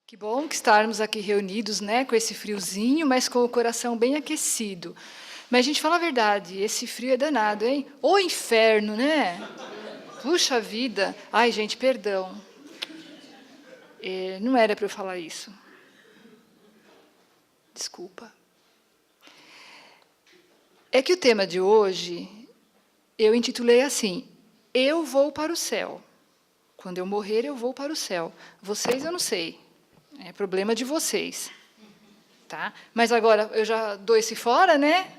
Que bom que estarmos aqui reunidos, né, com esse friozinho, mas com o coração bem aquecido. Mas, gente, fala a verdade, esse frio é danado, hein? Ô inferno, né? Puxa vida. Ai, gente, perdão. Não era para eu falar isso. Desculpa. É que o tema de hoje, eu intitulei assim, Eu vou para o céu. Quando eu morrer, eu vou para o céu. Vocês, eu não sei. É problema de vocês. Tá? Mas agora, eu já dou esse fora, né?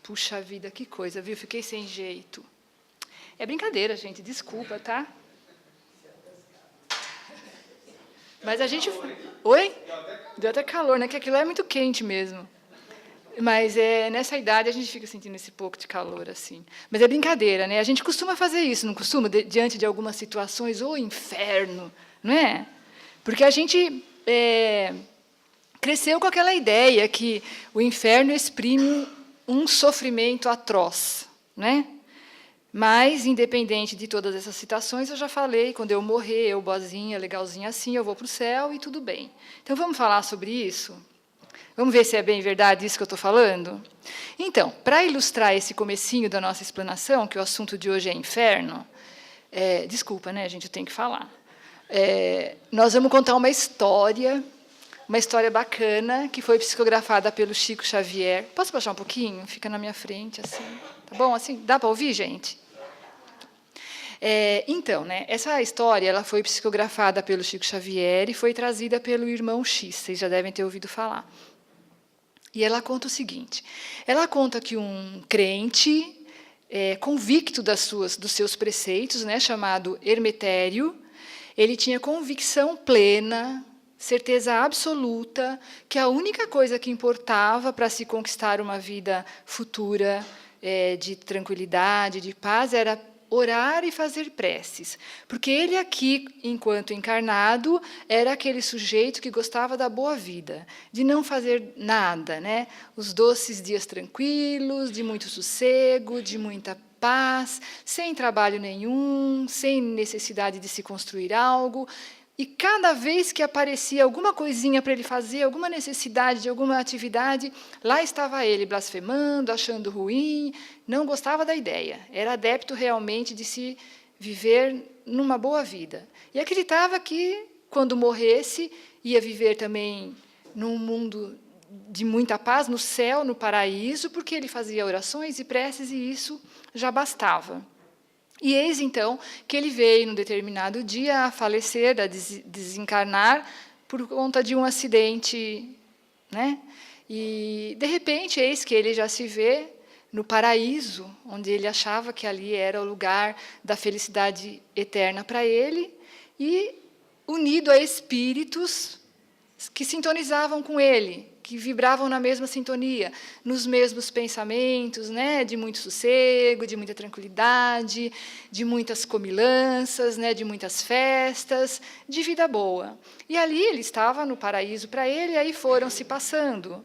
Puxa vida, que coisa, viu? Fiquei sem jeito. É brincadeira, gente, desculpa, tá? Mas a gente... Oi? Deu até calor, né? Que aquilo é muito quente mesmo. Mas nessa idade a gente fica sentindo esse pouco de calor, assim. Mas é brincadeira, né? A gente costuma fazer isso, não costuma? Diante de algumas situações, ô inferno, não é? Porque a gente cresceu com aquela ideia que o inferno exprime um sofrimento atroz, né? Mas, independente de todas essas citações, eu já falei, quando eu morrer, eu boazinha, legalzinha assim, eu vou para o céu e tudo bem. Então, vamos falar sobre isso? Vamos ver se é bem verdade isso que eu estou falando? Então, para ilustrar esse comecinho da nossa explanação, que o assunto de hoje é inferno, desculpa, né, gente, eu tenho que falar. Nós vamos contar uma história bacana, que foi psicografada pelo Chico Xavier. Posso baixar um pouquinho? Fica na minha frente, assim. Tá bom? Assim, dá para ouvir, gente? Então, né, essa história ela foi psicografada pelo Chico Xavier e foi trazida pelo irmão X, vocês já devem ter ouvido falar. E ela conta o seguinte, ela conta que um crente convicto dos seus preceitos, né, chamado Hermetério, ele tinha convicção plena, certeza absoluta, que a única coisa que importava para se conquistar uma vida futura de tranquilidade, de paz, era orar e fazer preces. Porque ele aqui, enquanto encarnado, era aquele sujeito que gostava da boa vida, de não fazer nada, né? Os doces dias tranquilos, de muito sossego, de muita paz, sem trabalho nenhum, sem necessidade de se construir algo. E cada vez que aparecia alguma coisinha para ele fazer, alguma necessidade de alguma atividade, lá estava ele blasfemando, achando ruim, não gostava da ideia. Era adepto realmente de se viver numa boa vida. E acreditava que, quando morresse, ia viver também num mundo de muita paz, no céu, no paraíso, porque ele fazia orações e preces e isso já bastava. E eis, então, que ele veio, num determinado dia, a falecer, a desencarnar, por conta de um acidente. Né? E, de repente, eis que ele já se vê no paraíso, onde ele achava que ali era o lugar da felicidade eterna para ele, e unido a espíritos que sintonizavam com ele, que vibravam na mesma sintonia, nos mesmos pensamentos, né, de muito sossego, de muita tranquilidade, de muitas comilanças, né, de muitas festas, de vida boa. E ali ele estava no paraíso para ele, e aí foram se passando.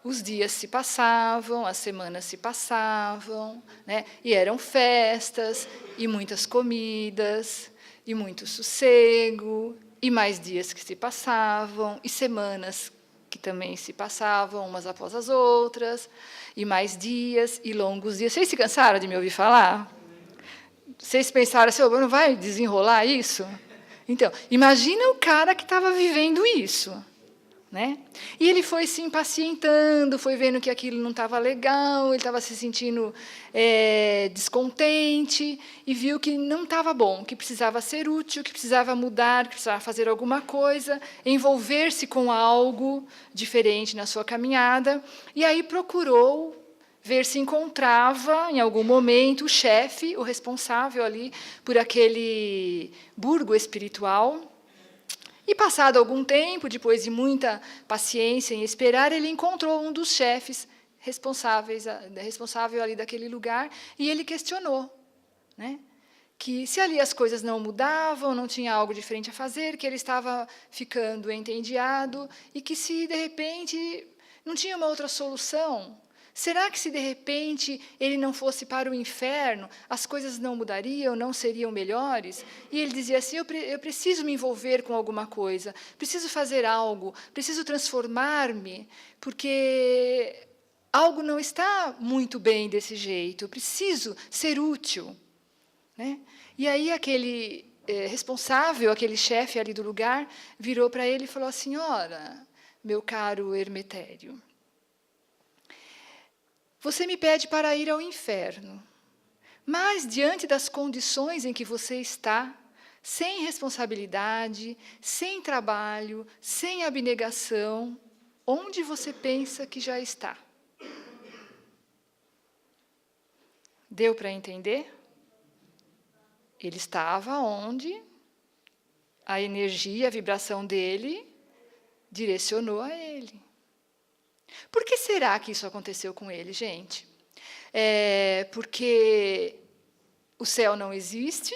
Os dias se passavam, as semanas se passavam, né, e eram festas, e muitas comidas, e muito sossego, e mais dias que se passavam, e semanas que também se passavam umas após as outras, e mais dias, e longos dias. Vocês se cansaram de me ouvir falar? Vocês pensaram assim, não vai desenrolar isso? Então, imagina o cara que estava vivendo isso. Né? E ele foi se impacientando, foi vendo que aquilo não estava legal, ele estava se sentindo descontente, e viu que não estava bom, que precisava ser útil, que precisava mudar, que precisava fazer alguma coisa, envolver-se com algo diferente na sua caminhada, e aí procurou ver se encontrava, em algum momento, o chefe, o responsável ali por aquele burgo espiritual. E, passado algum tempo, depois de muita paciência em esperar, ele encontrou um dos chefes responsável ali daquele lugar, e ele questionou, né, que se ali as coisas não mudavam, não tinha algo diferente a fazer, que ele estava ficando entediado, e que se, de repente, não tinha uma outra solução, Será que se de repente ele não fosse para o inferno, as coisas não mudariam, não seriam melhores? E ele dizia assim, eu preciso me envolver com alguma coisa, preciso fazer algo, preciso transformar-me, porque algo não está muito bem desse jeito, eu preciso ser útil. Né? E aí aquele responsável, aquele chefe ali do lugar, virou para ele e falou assim, ora, meu caro Hermetério, você me pede para ir ao inferno, mas diante das condições em que você está, sem responsabilidade, sem trabalho, sem abnegação, onde você pensa que já está? Deu para entender? Ele estava onde a energia, a vibração dele direcionou a ele. Por que será que isso aconteceu com ele, gente? Porque o céu não existe?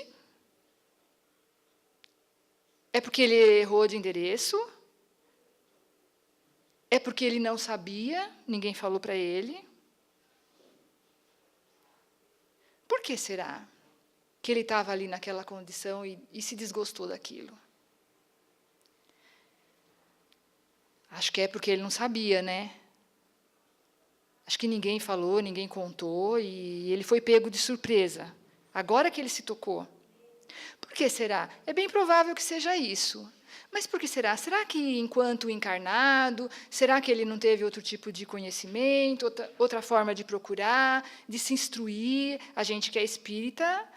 É porque ele errou de endereço? É porque ele não sabia, ninguém falou para ele? Por que será que ele estava ali naquela condição e se desgostou daquilo? Acho que é porque ele não sabia, né? Acho que ninguém falou, ninguém contou, e ele foi pego de surpresa. Agora que ele se tocou. Por que será? É bem provável que seja isso. Mas por que será? Será que, enquanto encarnado, será que ele não teve outro tipo de conhecimento, outra forma de procurar, de se instruir? A gente que é espírita,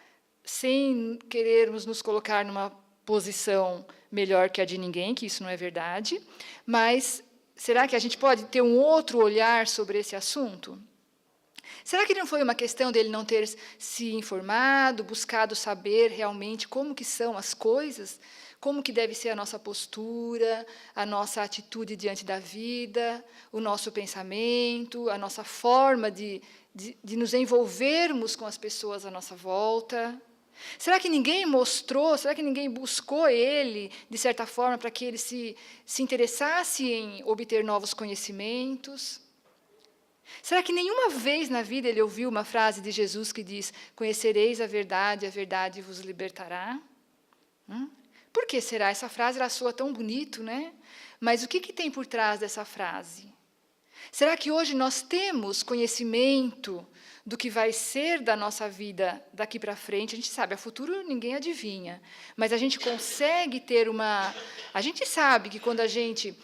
sem querermos nos colocar numa posição melhor que a de ninguém, que isso não é verdade, mas será que a gente pode ter um outro olhar sobre esse assunto? Será que não foi uma questão dele não ter se informado, buscado saber realmente como que são as coisas, como que deve ser a nossa postura, a nossa atitude diante da vida, o nosso pensamento, a nossa forma de nos envolvermos com as pessoas à nossa volta? Será que ninguém mostrou, será que ninguém buscou ele, de certa forma, para que ele se interessasse em obter novos conhecimentos? Será que nenhuma vez na vida ele ouviu uma frase de Jesus que diz, conhecereis a verdade vos libertará? Por que será? Essa frase ela soa tão bonito, né? Mas o que tem por trás dessa frase? Será que hoje nós temos conhecimento do que vai ser da nossa vida daqui para frente? A gente sabe, a futuro ninguém adivinha, mas a gente consegue ter uma... A gente sabe que quando a gente...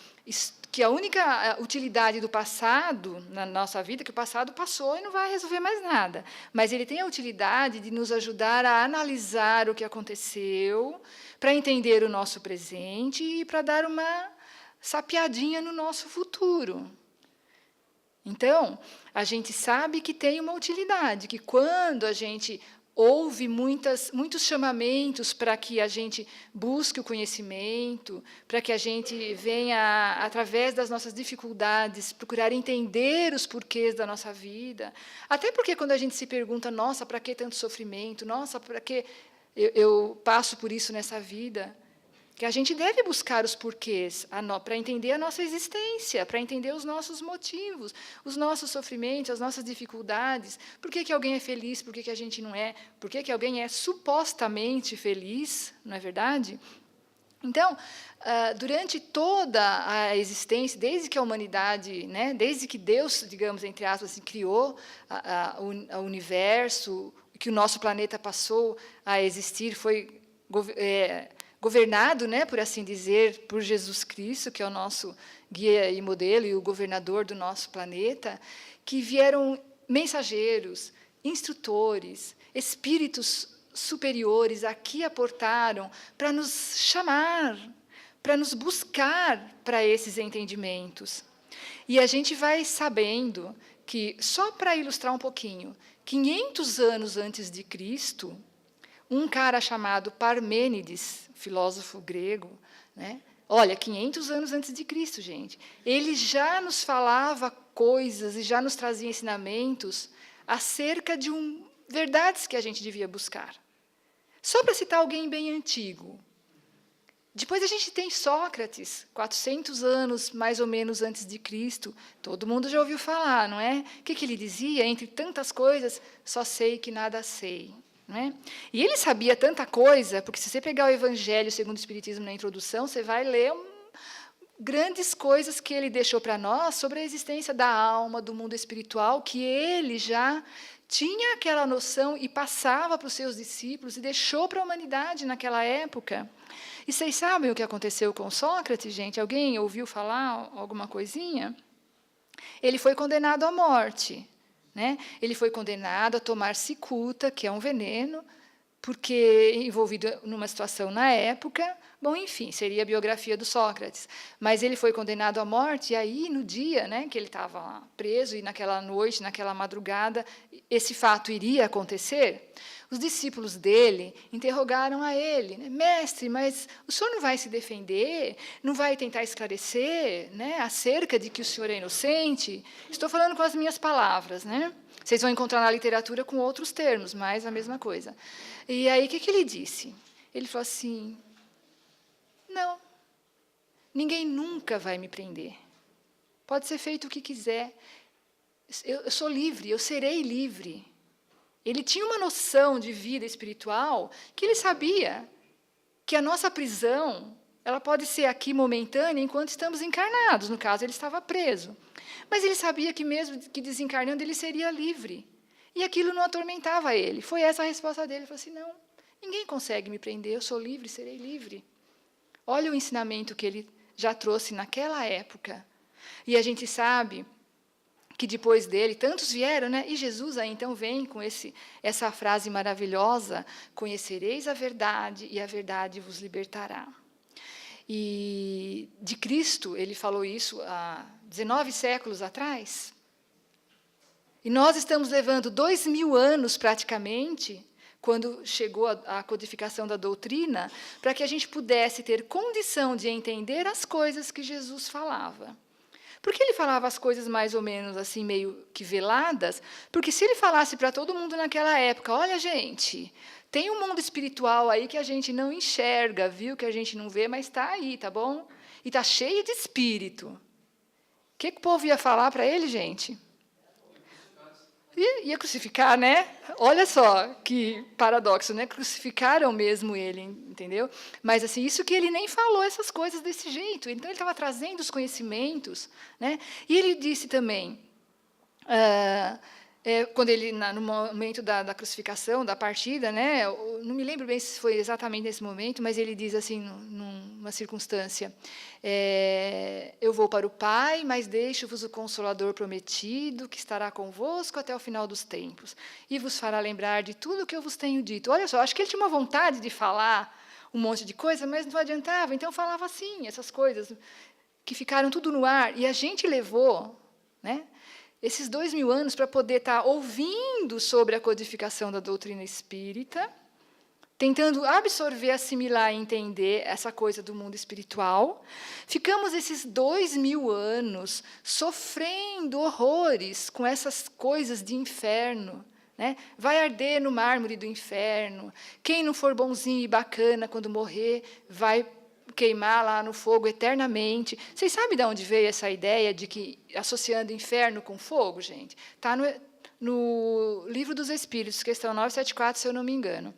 que a única utilidade do passado na nossa vida, que o passado passou e não vai resolver mais nada, mas ele tem a utilidade de nos ajudar a analisar o que aconteceu, para entender o nosso presente e para dar uma sapeadinha no nosso futuro. Então, a gente sabe que tem uma utilidade, que quando a gente ouve muitos chamamentos para que a gente busque o conhecimento, para que a gente venha, através das nossas dificuldades, procurar entender os porquês da nossa vida. Até porque quando a gente se pergunta, nossa, para que tanto sofrimento? Nossa, para que eu passo por isso nessa vida? Que a gente deve buscar os porquês para entender a nossa existência, para entender os nossos motivos, os nossos sofrimentos, as nossas dificuldades. Por que alguém é feliz, por que a gente não é? Por que alguém é supostamente feliz, não é verdade? Então, durante toda a existência, desde que a humanidade, né, desde que Deus, digamos, entre aspas, assim, criou o universo, que o nosso planeta passou a existir, foi... governado, né, por assim dizer, por Jesus Cristo, que é o nosso guia e modelo e o governador do nosso planeta, que vieram mensageiros, instrutores, espíritos superiores aqui aportaram para nos chamar, para nos buscar para esses entendimentos. E a gente vai sabendo que, só para ilustrar um pouquinho, 500 anos antes de Cristo, um cara chamado Parmênides, filósofo grego, né? Olha, 500 anos antes de Cristo, gente, ele já nos falava coisas e já nos trazia ensinamentos acerca de verdades que a gente devia buscar. Só para citar alguém bem antigo, Depois a gente tem Sócrates, 400 anos mais ou menos antes de Cristo. Todo mundo já ouviu falar, não é? O que ele dizia? Entre tantas coisas, só sei que nada sei. Não é? E ele sabia tanta coisa, porque se você pegar o Evangelho segundo o Espiritismo na introdução, você vai ler grandes coisas que ele deixou para nós sobre a existência da alma, do mundo espiritual, que ele já tinha aquela noção e passava para os seus discípulos e deixou para a humanidade naquela época. E vocês sabem o que aconteceu com Sócrates, gente? Alguém ouviu falar alguma coisinha? Ele foi condenado à morte. Né? Ele foi condenado a tomar cicuta, que é um veneno, porque envolvido numa situação na época. Bom, enfim, seria a biografia do Sócrates. Mas ele foi condenado à morte, e aí, no dia, né, que ele estava preso, e naquela noite, naquela madrugada, esse fato iria acontecer, os discípulos dele interrogaram a ele, né, mestre, mas o senhor não vai se defender? Não vai tentar esclarecer, né, acerca de que o senhor é inocente? Estou falando com as minhas palavras, né? Vocês vão encontrar na literatura com outros termos, mas a mesma coisa. E aí, o que ele disse? Ele falou assim, não, ninguém nunca vai me prender. Pode ser feito o que quiser. Eu sou livre, eu serei livre. Ele tinha uma noção de vida espiritual que ele sabia que a nossa prisão ela pode ser aqui momentânea enquanto estamos encarnados. No caso, ele estava preso. Mas ele sabia que mesmo que desencarnando, ele seria livre. E aquilo não atormentava ele. Foi essa a resposta dele. Ele falou assim, não, ninguém consegue me prender, eu sou livre, serei livre. Olha o ensinamento que ele já trouxe naquela época. E a gente sabe que depois dele, tantos vieram, né? E Jesus aí então vem com essa frase maravilhosa, conhecereis a verdade e a verdade vos libertará. E de Cristo, ele falou isso há 19 séculos atrás. E nós estamos levando 2000 anos praticamente, quando chegou a codificação da doutrina, para que a gente pudesse ter condição de entender as coisas que Jesus falava. Por que ele falava as coisas mais ou menos assim, meio que veladas? Porque se ele falasse para todo mundo naquela época, olha, gente, tem um mundo espiritual aí que a gente não enxerga, viu? Que a gente não vê, mas está aí, tá bom? E está cheio de espírito. O que o povo ia falar para ele, gente? Ia crucificar, né? Olha só que paradoxo, né? Crucificaram mesmo ele, entendeu? Mas assim, isso que ele nem falou essas coisas desse jeito. Então ele estava trazendo os conhecimentos, né? E ele disse também, quando ele no momento da crucificação, da partida, né? Eu não me lembro bem se foi exatamente nesse momento, mas ele diz assim, numa circunstância, eu vou para o Pai, mas deixo-vos o Consolador prometido, que estará convosco até o final dos tempos, e vos fará lembrar de tudo o que eu vos tenho dito. Olha só, acho que ele tinha uma vontade de falar um monte de coisa, mas não adiantava, então falava assim, essas coisas que ficaram tudo no ar, e a gente levou, né? Esses 2000 anos para poder estar ouvindo sobre a codificação da doutrina espírita, tentando absorver, assimilar e entender essa coisa do mundo espiritual. Ficamos esses 2000 anos sofrendo horrores com essas coisas de inferno. Né? Vai arder no mármore do inferno. Quem não for bonzinho e bacana quando morrer, vai queimar lá no fogo eternamente. Vocês sabem de onde veio essa ideia de que, associando inferno com fogo, gente? Está no Livro dos Espíritos, questão 974, se eu não me engano,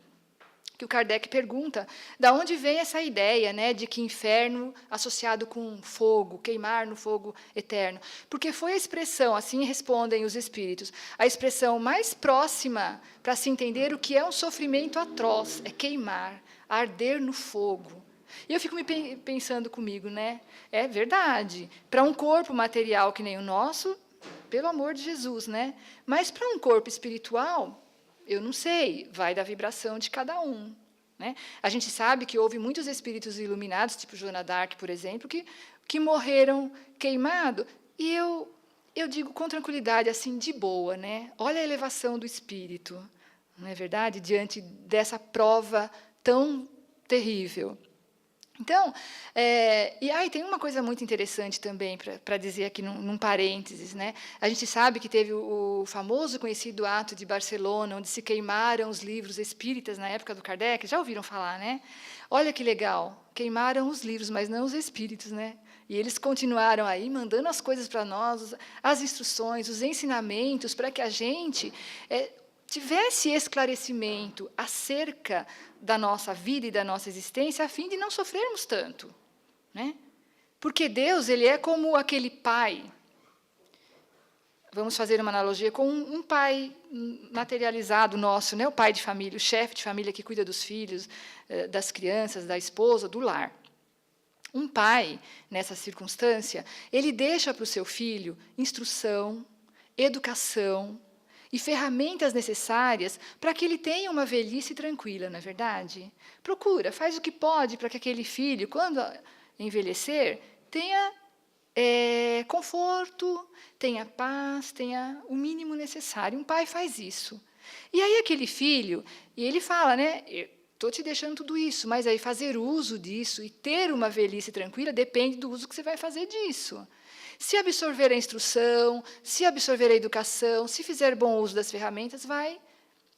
que o Kardec pergunta de onde vem essa ideia, né, de que inferno associado com fogo, queimar no fogo eterno. Porque foi a expressão, assim respondem os espíritos, a expressão mais próxima para se entender o que é um sofrimento atroz, é queimar, arder no fogo. E eu fico me pensando comigo, né? É verdade. Para um corpo material que nem o nosso, pelo amor de Jesus, né? Mas para um corpo espiritual, eu não sei, vai da vibração de cada um. Né? A gente sabe que houve muitos espíritos iluminados, tipo Joana d'Arc, por exemplo, que morreram queimados. E eu digo com tranquilidade, assim, de boa, né? Olha a elevação do espírito, não é verdade? Diante dessa prova tão terrível. Então, tem uma coisa muito interessante também para dizer aqui num parênteses, né? A gente sabe que teve o famoso conhecido ato de Barcelona, onde se queimaram os livros espíritas na época do Kardec. Já ouviram falar, né? Olha que legal, queimaram os livros, mas não os espíritos, né? E eles continuaram aí mandando as coisas para nós, as instruções, os ensinamentos, para que a gente tivesse esclarecimento acerca da nossa vida e da nossa existência, a fim de não sofrermos tanto, né? Porque Deus, ele é como aquele pai. Vamos fazer uma analogia com um pai materializado nosso, né? O pai de família, o chefe de família que cuida dos filhos, das crianças, da esposa, do lar. Um pai, nessa circunstância, ele deixa para o seu filho instrução, educação e ferramentas necessárias para que ele tenha uma velhice tranquila, não é verdade? Procura, faz o que pode para que aquele filho, quando envelhecer, tenha conforto, tenha paz, tenha o mínimo necessário. Um pai faz isso. E aí aquele filho, e ele fala, né? Estou te deixando tudo isso, mas aí fazer uso disso e ter uma velhice tranquila depende do uso que você vai fazer disso. Se absorver a instrução, se absorver a educação, se fizer bom uso das ferramentas, vai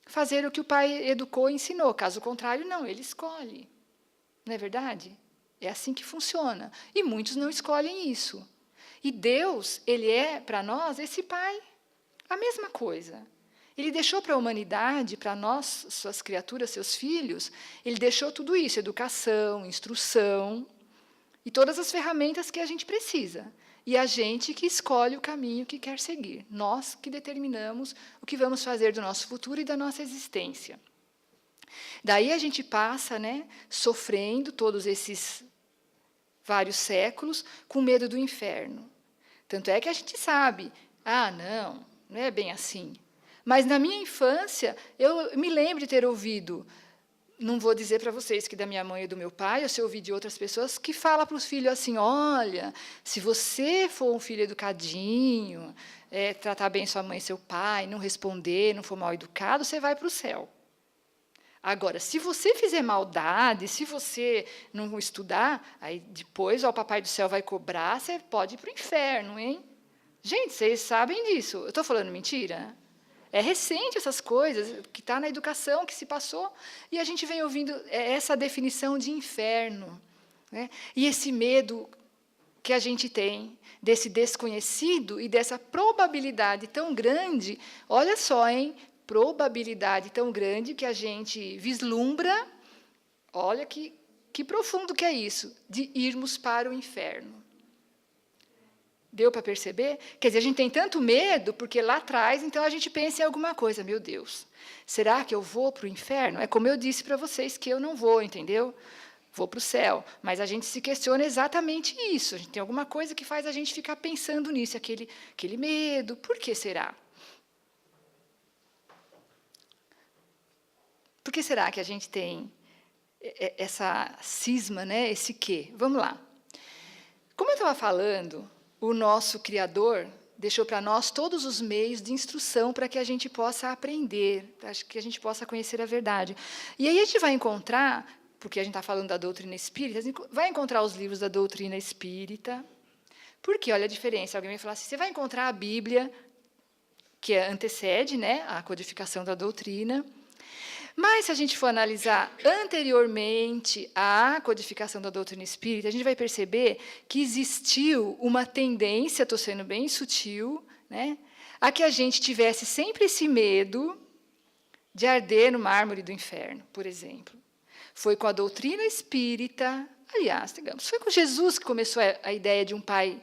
fazer o que o pai educou e ensinou. Caso contrário, não, ele escolhe. Não é verdade? É assim que funciona. E muitos não escolhem isso. E Deus, ele é, para nós, esse pai. A mesma coisa. Ele deixou para a humanidade, para nós, suas criaturas, seus filhos, ele deixou tudo isso, educação, instrução, e todas as ferramentas que a gente precisa. E a gente que escolhe o caminho que quer seguir. Nós que determinamos o que vamos fazer do nosso futuro e da nossa existência. Daí a gente passa, né, sofrendo todos esses vários séculos com medo do inferno. Tanto é que a gente sabe, não é bem assim. Mas na minha infância, eu me lembro de ter ouvido, não vou dizer para vocês que da minha mãe e do meu pai, eu sei ouvir de outras pessoas que falam para os filhos assim, olha, se você for um filho educadinho, tratar bem sua mãe e seu pai, não responder, não for mal educado, você vai para o céu. Agora, se você fizer maldade, se você não estudar, aí depois o Papai do Céu vai cobrar, você pode ir para o inferno, hein? Gente, vocês sabem disso. Eu estou falando mentira? É recente essas coisas, que está na educação, que se passou, e a gente vem ouvindo essa definição de inferno, né? E esse medo que a gente tem, desse desconhecido e dessa probabilidade tão grande, olha só, hein? Probabilidade tão grande que a gente vislumbra, olha que profundo que é isso, de irmos para o inferno. Deu para perceber? Quer dizer, a gente tem tanto medo, porque lá atrás, então a gente pensa em alguma coisa, meu Deus, será que eu vou para o inferno? É como eu disse para vocês que eu não vou, entendeu? Vou para o céu. Mas a gente se questiona exatamente isso, a gente tem alguma coisa que faz a gente ficar pensando nisso, aquele medo, por que será? Por que será que a gente tem essa cisma, né? Esse quê? Vamos lá. Como eu estava falando, o nosso Criador deixou para nós todos os meios de instrução para que a gente possa aprender, para que a gente possa conhecer a verdade. E aí a gente vai encontrar, porque a gente está falando da doutrina espírita, vai encontrar os livros da doutrina espírita. Porque, olha a diferença, alguém vai falar assim, você vai encontrar a Bíblia, que antecede, né, a codificação da doutrina. Mas, se a gente for analisar anteriormente à codificação da doutrina espírita, a gente vai perceber que existiu uma tendência, estou sendo bem sutil, né, a que a gente tivesse sempre esse medo de arder no mármore do inferno, por exemplo. Foi com a doutrina espírita, aliás, digamos, foi com Jesus que começou a ideia de um pai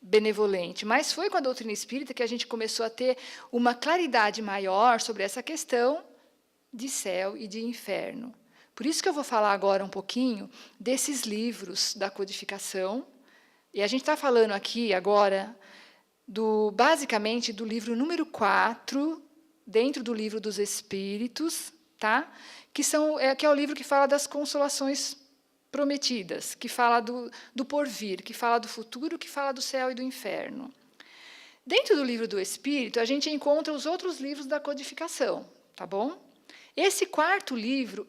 benevolente, mas foi com a doutrina espírita que a gente começou a ter uma claridade maior sobre essa questão de céu e de inferno. Por isso que eu vou falar agora um pouquinho desses livros da codificação. E a gente está falando aqui agora, basicamente, do livro número 4, dentro do livro dos Espíritos, tá? que é o livro que fala das consolações prometidas, que fala do porvir, que fala do futuro, que fala do céu e do inferno. Dentro do livro do Espírito, a gente encontra os outros livros da codificação, tá bom? Esse quarto livro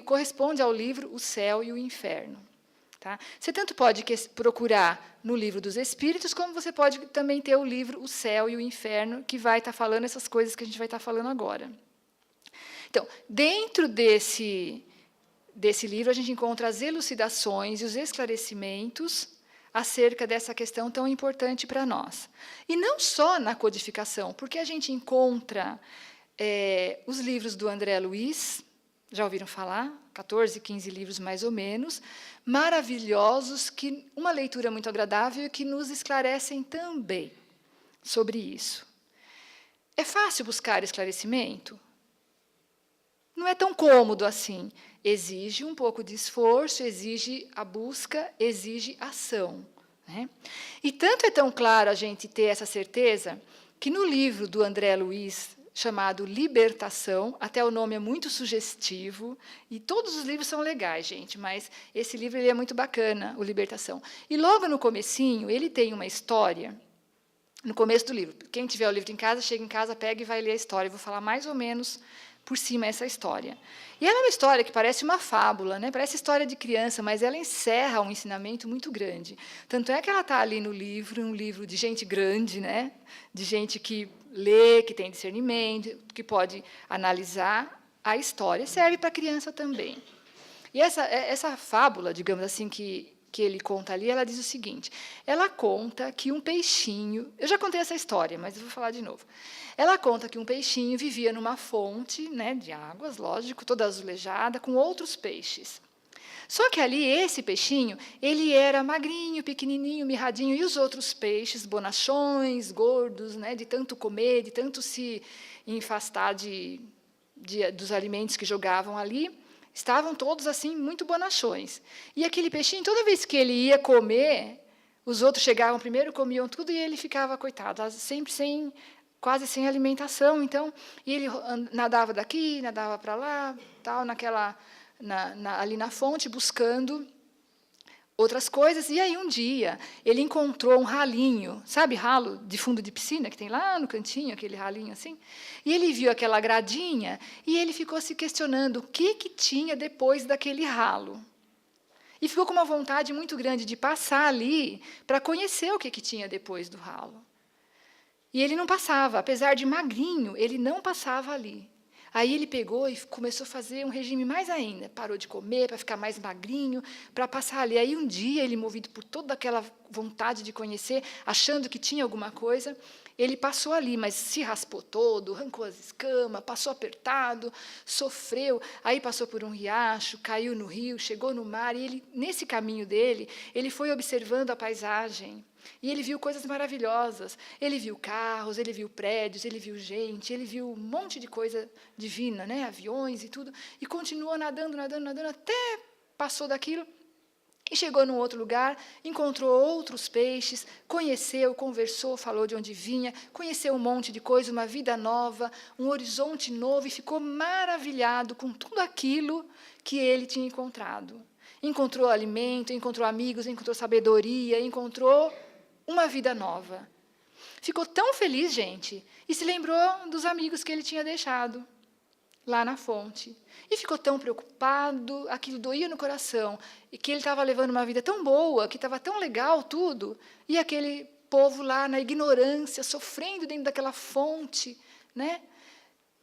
corresponde ao livro O Céu e o Inferno. Tá? Você tanto pode procurar no livro dos Espíritos, como você pode também ter o livro O Céu e o Inferno, que vai estar falando essas coisas que a gente vai estar falando agora. Então, dentro desse livro, a gente encontra as elucidações e os esclarecimentos acerca dessa questão tão importante para nós. E não só na codificação, porque a gente encontra os livros do André Luiz, já ouviram falar? 14, 15 livros mais ou menos, maravilhosos, que uma leitura muito agradável e que nos esclarecem também sobre isso. É fácil buscar esclarecimento? Não é tão cômodo assim. Exige um pouco de esforço, exige a busca, exige ação, né? E tanto é tão claro a gente ter essa certeza, que no livro do André Luiz, chamado Libertação, até o nome é muito sugestivo, e todos os livros são legais, gente, mas esse livro ele é muito bacana, o Libertação. E logo no comecinho, ele tem uma história, no começo do livro. Quem tiver o livro em casa, chega em casa, pega e vai ler a história. Eu vou falar mais ou menos por cima essa história. E ela é uma história que parece uma fábula, né? Parece história de criança, mas ela encerra um ensinamento muito grande. Tanto é que ela está ali no livro, um livro de gente grande, né? De gente que lê, que tem discernimento, que pode analisar a história. Serve para criança também. E essa fábula, digamos assim, que ele conta ali, ela diz o seguinte, ela conta que um peixinho, eu já contei essa história, mas eu vou falar de novo. Ela conta que um peixinho vivia numa fonte, né, de águas, lógico, toda azulejada, com outros peixes. Só que ali, esse peixinho, ele era magrinho, pequenininho, mirradinho, e os outros peixes, bonachões, gordos, né, de tanto comer, de tanto se enfastar dos alimentos que jogavam ali, estavam todos assim muito bonachões. E aquele peixinho, toda vez que ele ia comer, os outros chegavam primeiro, comiam tudo e ele ficava, coitado, sempre quase sem alimentação. Então, e ele nadava daqui, nadava para lá, tal, ali na fonte, buscando outras coisas. E aí, um dia, ele encontrou um ralinho, sabe ralo de fundo de piscina, que tem lá no cantinho, aquele ralinho assim? E ele viu aquela gradinha e ele ficou se questionando o que tinha depois daquele ralo. E ficou com uma vontade muito grande de passar ali para conhecer o que tinha depois do ralo. E ele não passava, apesar de magrinho, ele não passava ali. Aí ele pegou e começou a fazer um regime mais ainda. Parou de comer para ficar mais magrinho, para passar ali. Aí um dia, ele movido por toda aquela vontade de conhecer, achando que tinha alguma coisa, ele passou ali, mas se raspou todo, arrancou as escamas, passou apertado, sofreu. Aí passou por um riacho, caiu no rio, chegou no mar. E ele, nesse caminho dele, ele foi observando a paisagem. E ele viu coisas maravilhosas. Ele viu carros, ele viu prédios, ele viu gente, ele viu um monte de coisa divina, né? Aviões e tudo. E continuou nadando, nadando, nadando, até passou daquilo e chegou num outro lugar, encontrou outros peixes, conheceu, conversou, falou de onde vinha, conheceu um monte de coisa, uma vida nova, um horizonte novo, e ficou maravilhado com tudo aquilo que ele tinha encontrado. Encontrou alimento, encontrou amigos, encontrou sabedoria, encontrou uma vida nova. Ficou tão feliz, gente, e se lembrou dos amigos que ele tinha deixado lá na fonte. E ficou tão preocupado, aquilo doía no coração, e que ele estava levando uma vida tão boa, que estava tão legal tudo, e aquele povo lá na ignorância, sofrendo dentro daquela fonte, né?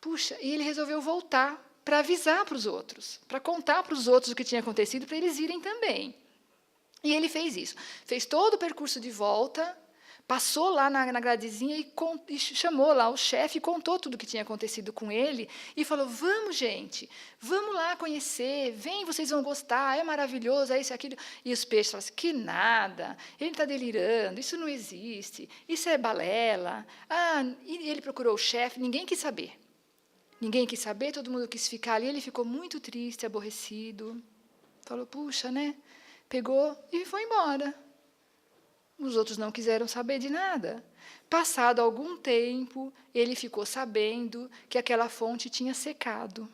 Puxa, e ele resolveu voltar para avisar para os outros, para contar para os outros o que tinha acontecido, para eles irem também. E ele fez isso. Fez todo o percurso de volta, passou lá na gradezinha e chamou lá o chefe e contou tudo o que tinha acontecido com ele e falou, vamos, gente, vamos lá conhecer, vem, vocês vão gostar, é maravilhoso, é isso, é aquilo. E os peixes falaram assim, que nada, ele está delirando, isso não existe, isso é balela. E ele procurou o chefe, ninguém quis saber. Ninguém quis saber, todo mundo quis ficar ali, ele ficou muito triste, aborrecido. Falou, puxa, né? Pegou e foi embora. Os outros não quiseram saber de nada. Passado algum tempo, ele ficou sabendo que aquela fonte tinha secado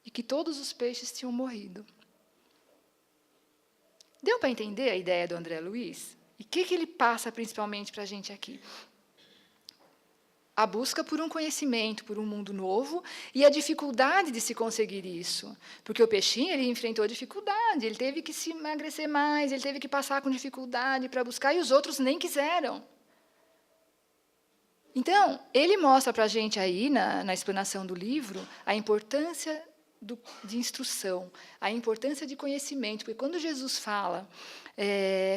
e que todos os peixes tinham morrido. Deu para entender a ideia do André Luiz? E o que ele passa principalmente para a gente aqui? A busca por um conhecimento, por um mundo novo, e a dificuldade de se conseguir isso. Porque o peixinho ele enfrentou dificuldade, ele teve que se emagrecer mais, ele teve que passar com dificuldade para buscar, e os outros nem quiseram. Então, ele mostra para a gente aí, na explanação do livro, a importância de instrução, a importância de conhecimento, porque quando Jesus fala,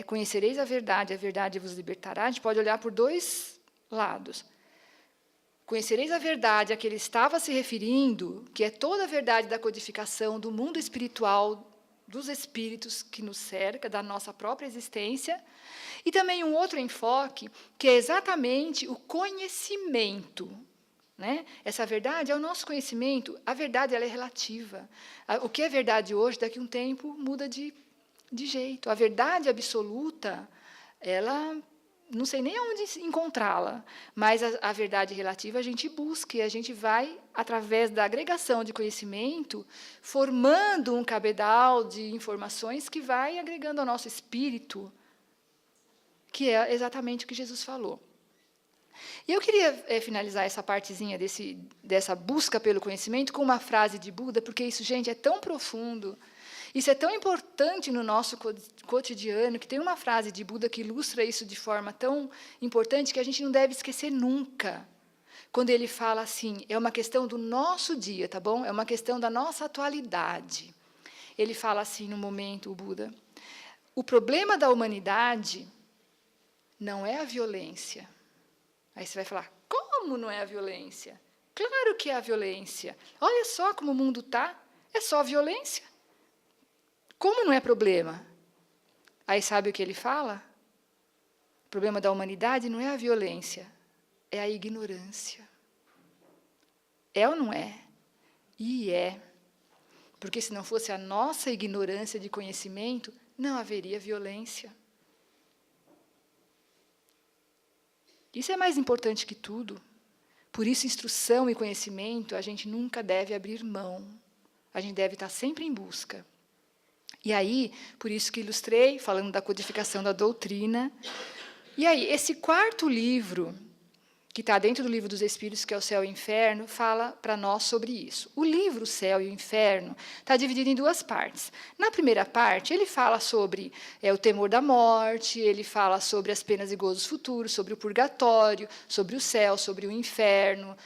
conhecereis a verdade vos libertará, a gente pode olhar por dois lados. Conhecereis a verdade a que ele estava se referindo, que é toda a verdade da codificação do mundo espiritual, dos espíritos que nos cerca, da nossa própria existência, e também um outro enfoque, que é exatamente o conhecimento. Né? Essa verdade é o nosso conhecimento. A verdade ela é relativa. O que é verdade hoje, daqui a um tempo, muda de jeito. A verdade absoluta, ela não sei nem onde encontrá-la, mas a verdade relativa a gente busca e a gente vai, através da agregação de conhecimento, formando um cabedal de informações que vai agregando ao nosso espírito, que é exatamente o que Jesus falou. E eu queria finalizar essa partezinha dessa busca pelo conhecimento com uma frase de Buda, porque isso, gente, é tão profundo, isso é tão importante no nosso cotidiano, que tem uma frase de Buda que ilustra isso de forma tão importante que a gente não deve esquecer nunca. Quando ele fala assim, é uma questão do nosso dia, tá bom? É uma questão da nossa atualidade. Ele fala assim no momento, o Buda, o problema da humanidade não é a violência. Aí você vai falar, como não é a violência? Claro que é a violência. Olha só como o mundo está, é só violência. Como não é problema? Aí sabe o que ele fala? O problema da humanidade não é a violência, é a ignorância. É ou não é? E é. Porque se não fosse a nossa ignorância de conhecimento, não haveria violência. Isso é mais importante que tudo. Por isso, instrução e conhecimento, a gente nunca deve abrir mão. A gente deve estar sempre em busca. E aí, por isso que ilustrei, falando da codificação da doutrina. E aí, esse quarto livro, que está dentro do livro dos Espíritos, que é o Céu e o Inferno, fala para nós sobre isso. O livro O Céu e o Inferno está dividido em duas partes. Na primeira parte, ele fala sobre o temor da morte, ele fala sobre as penas e gozos futuros, sobre o purgatório, sobre o céu, sobre o inferno.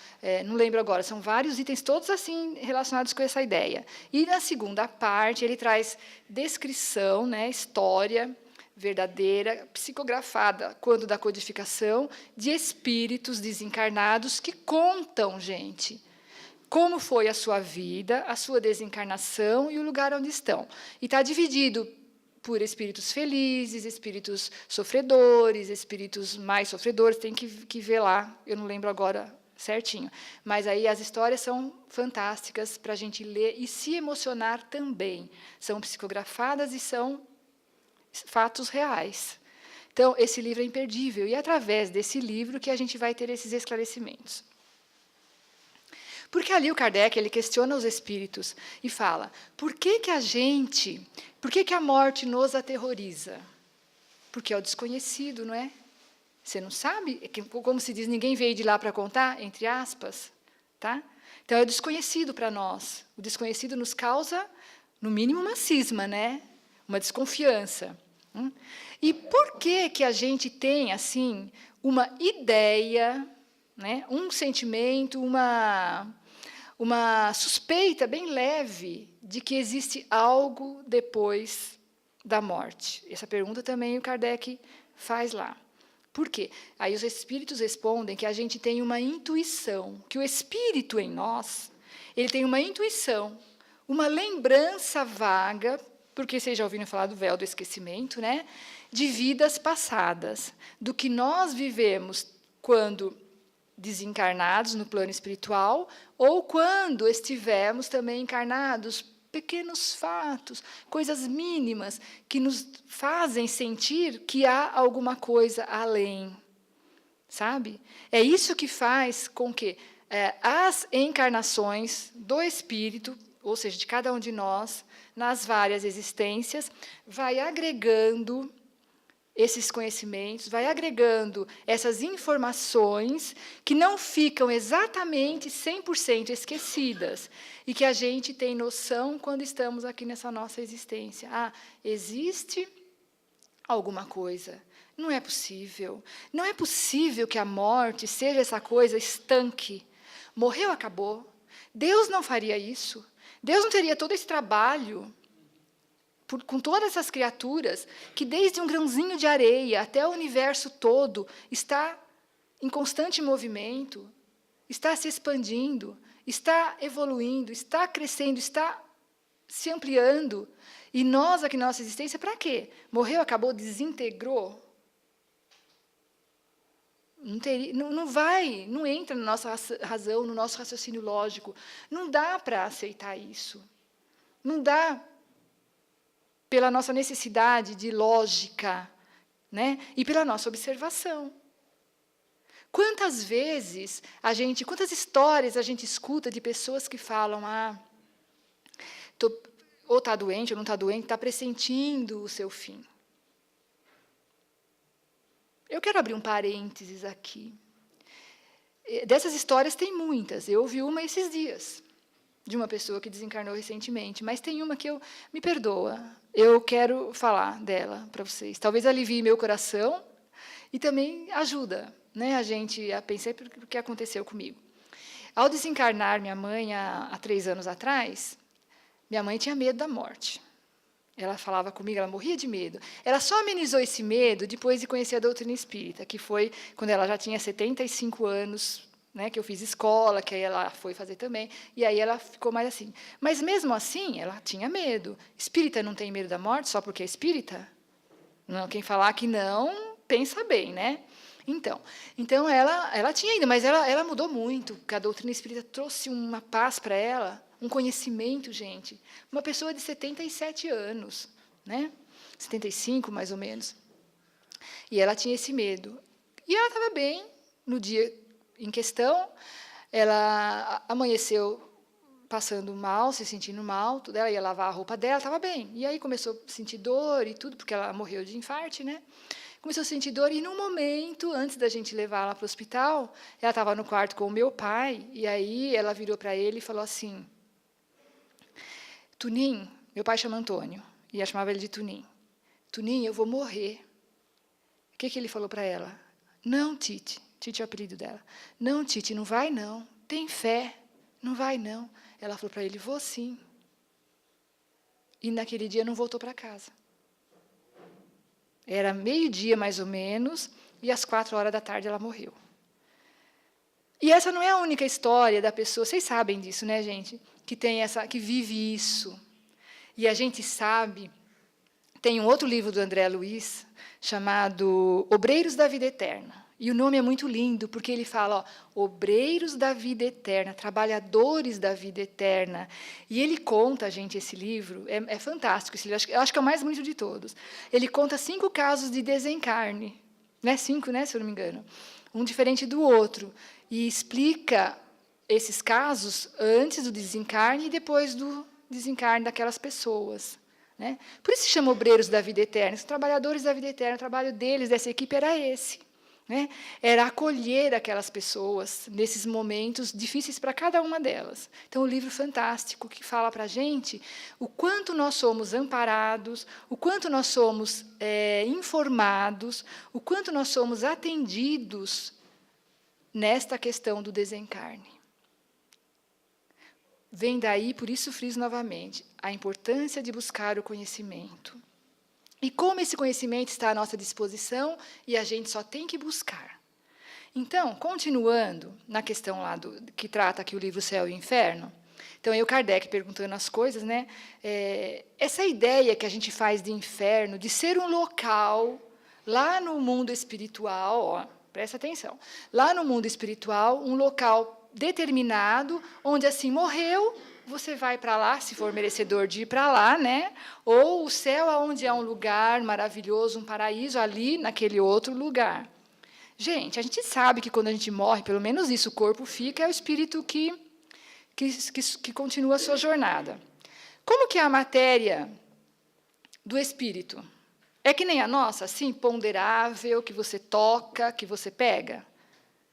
Não lembro agora, são vários itens, todos assim relacionados com essa ideia. E na segunda parte, ele traz descrição, né, história verdadeira, psicografada, quando da codificação, de espíritos desencarnados que contam, gente, como foi a sua vida, a sua desencarnação e o lugar onde estão. E está dividido por espíritos felizes, espíritos sofredores, espíritos mais sofredores, tem que ver lá, eu não lembro agora certinho. Mas aí as histórias são fantásticas para a gente ler e se emocionar também. São psicografadas e são fatos reais. Então, esse livro é imperdível, e é através desse livro que a gente vai ter esses esclarecimentos. Porque ali o Kardec ele questiona os espíritos e fala, por que a morte nos aterroriza? Porque é o desconhecido, não é? Você não sabe? Como se diz, ninguém veio de lá para contar, entre aspas. Tá? Então, é o desconhecido para nós. O desconhecido nos causa, no mínimo, uma cisma, né? Uma desconfiança. E por que a gente tem assim uma ideia, né, um sentimento, uma suspeita bem leve de que existe algo depois da morte? Essa pergunta também o Kardec faz lá. Por quê? Aí os espíritos respondem que a gente tem uma intuição, que o espírito em nós, ele tem uma intuição, uma lembrança vaga, porque vocês já ouviram falar do véu do esquecimento, né? De vidas passadas, do que nós vivemos quando desencarnados no plano espiritual, ou quando estivermos também encarnados, pequenos fatos, coisas mínimas, que nos fazem sentir que há alguma coisa além. Sabe? É isso que faz com que as encarnações do espírito, ou seja, de cada um de nós, nas várias existências, vai agregando esses conhecimentos, vai agregando essas informações que não ficam exatamente 100% esquecidas e que a gente tem noção quando estamos aqui nessa nossa existência. Ah, existe alguma coisa. Não é possível. Não é possível que a morte seja essa coisa estanque. Morreu, acabou. Deus não faria isso. Deus não teria todo esse trabalho com todas essas criaturas que, desde um grãozinho de areia até o universo todo, está em constante movimento, está se expandindo, está evoluindo, está crescendo, está se ampliando. E nós, aqui na nossa existência, para quê? Morreu, acabou, desintegrou? Não entra na nossa razão, no nosso raciocínio lógico. Não dá para aceitar isso. Não dá pela nossa necessidade de lógica, né? E pela nossa observação. Quantas vezes quantas histórias a gente escuta de pessoas que falam, ou está doente ou não está doente, está pressentindo o seu fim. Eu quero abrir um parênteses aqui. Dessas histórias tem muitas. Eu ouvi uma esses dias, de uma pessoa que desencarnou recentemente, mas tem uma que me perdoa, eu quero falar dela para vocês. Talvez alivie meu coração e também ajuda, né, a gente a pensar o que aconteceu comigo. Ao desencarnar minha mãe há 3 anos atrás, minha mãe tinha medo da morte. Ela falava comigo, ela morria de medo. Ela só amenizou esse medo depois de conhecer a doutrina espírita, que foi quando ela já tinha 75 anos, né, que eu fiz escola, que aí ela foi fazer também, e aí ela ficou mais assim. Mas, mesmo assim, ela tinha medo. Espírita não tem medo da morte só porque é espírita? Não, quem falar que não, pensa bem, né? Então ela tinha ainda, mas ela mudou muito, porque a doutrina espírita trouxe uma paz para ela, um conhecimento, gente. Uma pessoa de 77 anos, né? 75, mais ou menos. E ela tinha esse medo. E ela estava bem no dia em questão. Ela amanheceu passando mal, se sentindo mal, tudo. Ela ia lavar a roupa dela, estava bem. E aí começou a sentir dor e tudo, porque ela morreu de infarte, né? Começou a sentir dor, e num momento, antes da gente levar ela para o hospital, ela estava no quarto com o meu pai, e aí ela virou para ele e falou assim, Tunim, meu pai chama Antônio, e eu chamava ele de Tunim. Tunim, eu vou morrer. O que ele falou para ela? Não, Tite. Tite é o apelido dela. Não, Tite, não vai não. Tem fé. Não vai não. Ela falou para ele, vou sim. E naquele dia não voltou para casa. Era 12:00, mais ou menos, e às 16h ela morreu. E essa não é a única história da pessoa, vocês sabem disso, né, gente? Que vive isso. E a gente sabe, tem um outro livro do André Luiz, chamado Obreiros da Vida Eterna. E o nome é muito lindo, porque ele fala, obreiros da vida eterna, trabalhadores da vida eterna. E ele conta, gente, esse livro, é fantástico esse livro, eu acho que é o mais bonito de todos. Ele conta 5 casos de desencarne, né? 5, né, se eu não me engano, um diferente do outro, e explica esses casos antes do desencarne e depois do desencarne daquelas pessoas. Né? Por isso se chama obreiros da vida eterna, são trabalhadores da vida eterna, o trabalho deles, dessa equipe, era esse. Né? Era acolher aquelas pessoas nesses momentos difíceis para cada uma delas. Então, um livro fantástico que fala para a gente o quanto nós somos amparados, o quanto nós somos informados, o quanto nós somos atendidos nesta questão do desencarne. Vem daí, por isso friso novamente, a importância de buscar o conhecimento. E como esse conhecimento está à nossa disposição e a gente só tem que buscar. Então, continuando na questão lá que trata aqui o livro Céu e Inferno, então eu, Kardec, perguntando as coisas, né? Essa ideia que a gente faz de inferno, de ser um local lá no mundo espiritual, ó, presta atenção, lá no mundo espiritual, um local determinado, onde assim morreu, você vai para lá, se for merecedor de ir para lá, né? Ou o céu, onde é um lugar maravilhoso, um paraíso, ali naquele outro lugar. Gente, a gente sabe que quando a gente morre, pelo menos isso, o corpo fica, é o espírito que continua a sua jornada. Como que é a matéria do espírito? É que nem a nossa, assim, ponderável, que você toca, que você pega?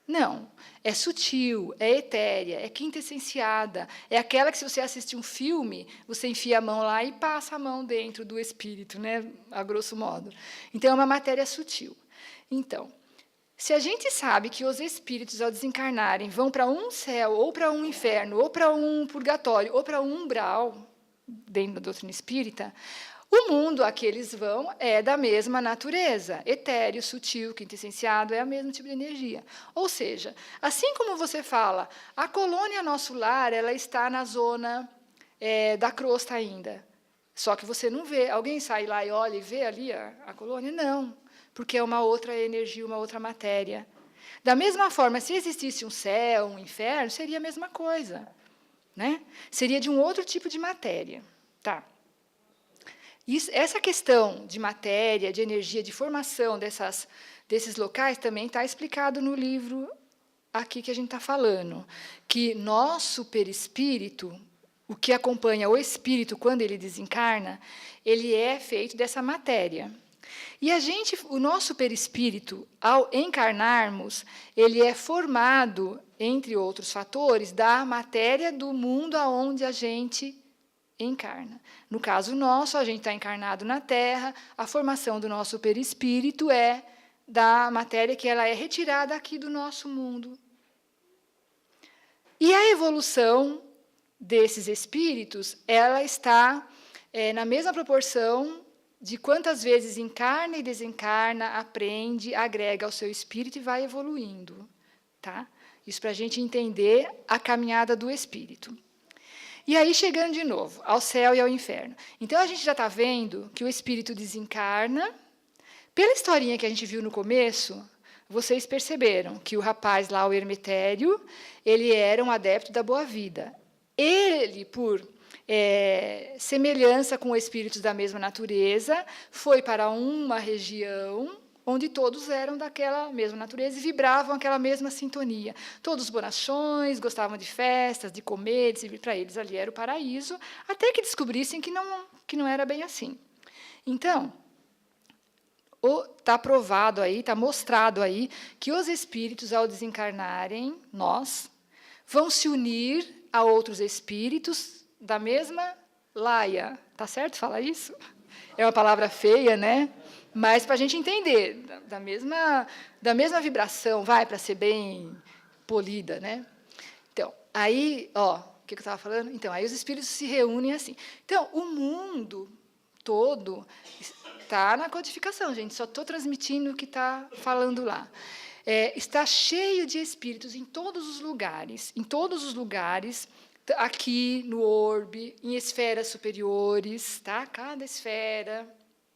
Não, é sutil, é etérea, é quintessenciada, é aquela que, se você assistir um filme, você enfia a mão lá e passa a mão dentro do espírito, né, a grosso modo. Então, é uma matéria sutil. Então, Se a gente sabe que os espíritos, ao desencarnarem, vão para um céu, ou para um inferno, ou para um purgatório, ou para um umbral, dentro da doutrina espírita, o mundo a que eles vão é da mesma natureza, etéreo, sutil, quintessenciado, é o mesmo tipo de energia. Ou seja, assim como você fala, a colônia Nosso Lar, ela está na zona da crosta ainda, só que você não vê. Alguém sai lá e olha e vê ali a colônia? Não, porque é uma outra energia, uma outra matéria. Da mesma forma, se existisse um céu, um inferno, seria a mesma coisa, né? Seria de um outro tipo de matéria. Tá. Essa questão de matéria, de energia, de formação desses locais também está explicado no livro aqui que a gente está falando, que nosso perispírito, o que acompanha o espírito quando ele desencarna, ele é feito dessa matéria. E o nosso perispírito, ao encarnarmos, ele é formado, entre outros fatores, da matéria do mundo aonde a gente encarna. No caso nosso, a gente está encarnado na Terra, a formação do nosso perispírito é da matéria que ela é retirada aqui do nosso mundo. E a evolução desses espíritos, ela está na mesma proporção de quantas vezes encarna e desencarna, aprende, agrega ao seu espírito e vai evoluindo. Tá? Isso para a gente entender a caminhada do espírito. E aí, chegando de novo ao céu e ao inferno. Então, a gente já está vendo que o espírito desencarna. Pela historinha que a gente viu no começo, vocês perceberam que o rapaz lá, o Hermetério, ele era um adepto da boa vida. Ele, por semelhança com espíritos da mesma natureza, foi para uma região onde todos eram daquela mesma natureza e vibravam aquela mesma sintonia. Todos bonachões, gostavam de festas, de comer, de servir. Para eles ali era o paraíso, até que descobrissem que não era bem assim. Então, está provado aí, está mostrado aí, que os espíritos, ao desencarnarem, nós, vão se unir a outros espíritos da mesma laia. Tá certo falar isso? É uma palavra feia, né? Mas para a gente entender, da mesma vibração, para ser bem polida, né? Então, aí, o que eu estava falando? Então, aí os espíritos se reúnem assim. Então, o mundo todo está na codificação, gente. Só estou transmitindo o que está falando lá. Está cheio de espíritos em todos os lugares, aqui no orbe, em esferas superiores, tá? Cada esfera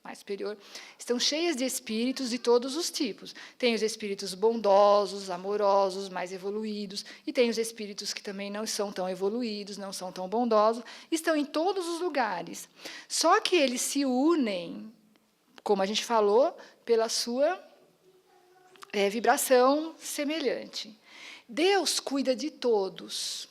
mais superior, estão cheias de espíritos de todos os tipos. Tem os espíritos bondosos, amorosos, mais evoluídos, e tem os espíritos que também não são tão evoluídos, não são tão bondosos, estão em todos os lugares. Só que eles se unem, como a gente falou, pela sua vibração semelhante. Deus cuida de todos,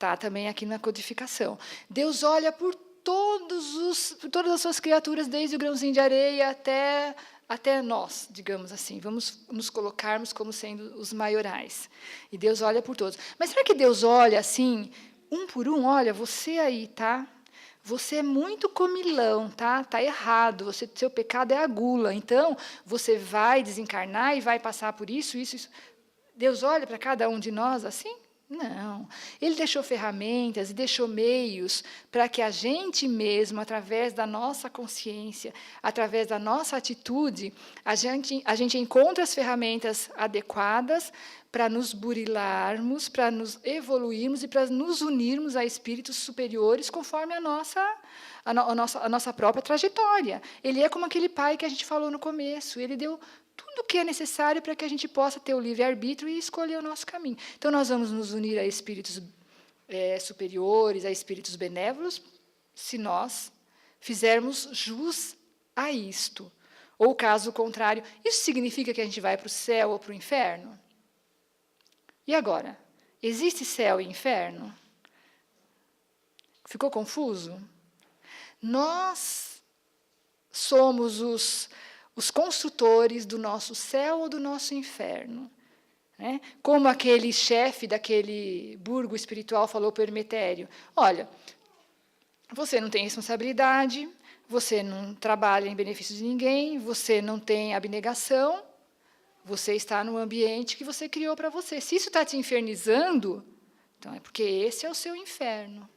tá? Também aqui na codificação. Deus olha por todas as suas criaturas, desde o grãozinho de areia até nós, digamos assim. Vamos nos colocarmos como sendo os maiorais. E Deus olha por todos. Mas será que Deus olha assim, um por um? Olha, você aí, tá? Você é muito comilão, tá? Tá errado. Seu pecado é a gula. Então, você vai desencarnar e vai passar por isso. Deus olha para cada um de nós assim? Não. Ele deixou ferramentas e deixou meios para que a gente mesmo, através da nossa consciência, através da nossa atitude, a gente encontre as ferramentas adequadas para nos burilarmos, para nos evoluirmos e para nos unirmos a espíritos superiores conforme a nossa própria trajetória. Ele é como aquele pai que a gente falou no começo. Ele deu tudo o que é necessário para que a gente possa ter o livre-arbítrio e escolher o nosso caminho. Então, nós vamos nos unir a espíritos superiores, a espíritos benévolos, se nós fizermos jus a isto. Ou, caso contrário, isso significa que a gente vai para o céu ou para o inferno? E agora? Existe céu e inferno? Ficou confuso? Nós somos os construtores do nosso céu ou do nosso inferno. Né? Como aquele chefe daquele burgo espiritual falou para o Hermetério, olha, você não tem responsabilidade, você não trabalha em benefício de ninguém, você não tem abnegação, Você está no ambiente que você criou para você. Se isso está te infernizando, então é porque esse é o seu inferno.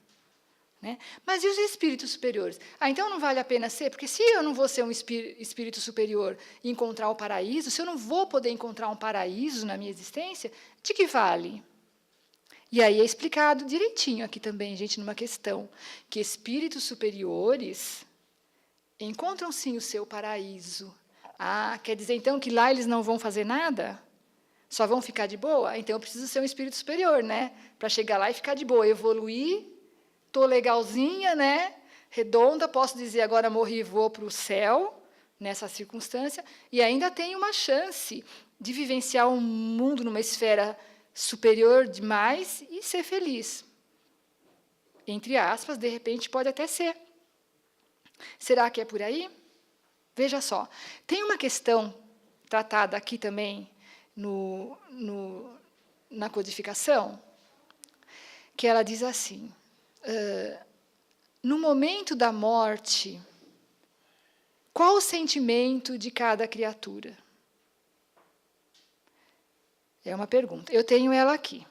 Né? Mas e os espíritos superiores? Então não vale a pena ser? Porque se eu não vou ser um espírito superior e encontrar o paraíso, se eu não vou poder encontrar um paraíso na minha existência, de que vale? E aí é explicado direitinho aqui também, gente, numa questão, que espíritos superiores encontram sim o seu paraíso. Quer dizer então que lá eles não vão fazer nada? Só vão ficar de boa? Então eu preciso ser um espírito superior, né? Para chegar lá e ficar de boa, evoluir. Estou legalzinha, né? Redonda, posso dizer agora morri e vou para o céu, nessa circunstância, e ainda tenho uma chance de vivenciar um mundo numa esfera superior demais e ser feliz. Entre aspas, de repente pode até ser. Será que é por aí? Veja só, tem uma questão tratada aqui também na codificação, que ela diz assim, no momento da morte, qual o sentimento de cada criatura? É uma pergunta. Eu tenho ela aqui.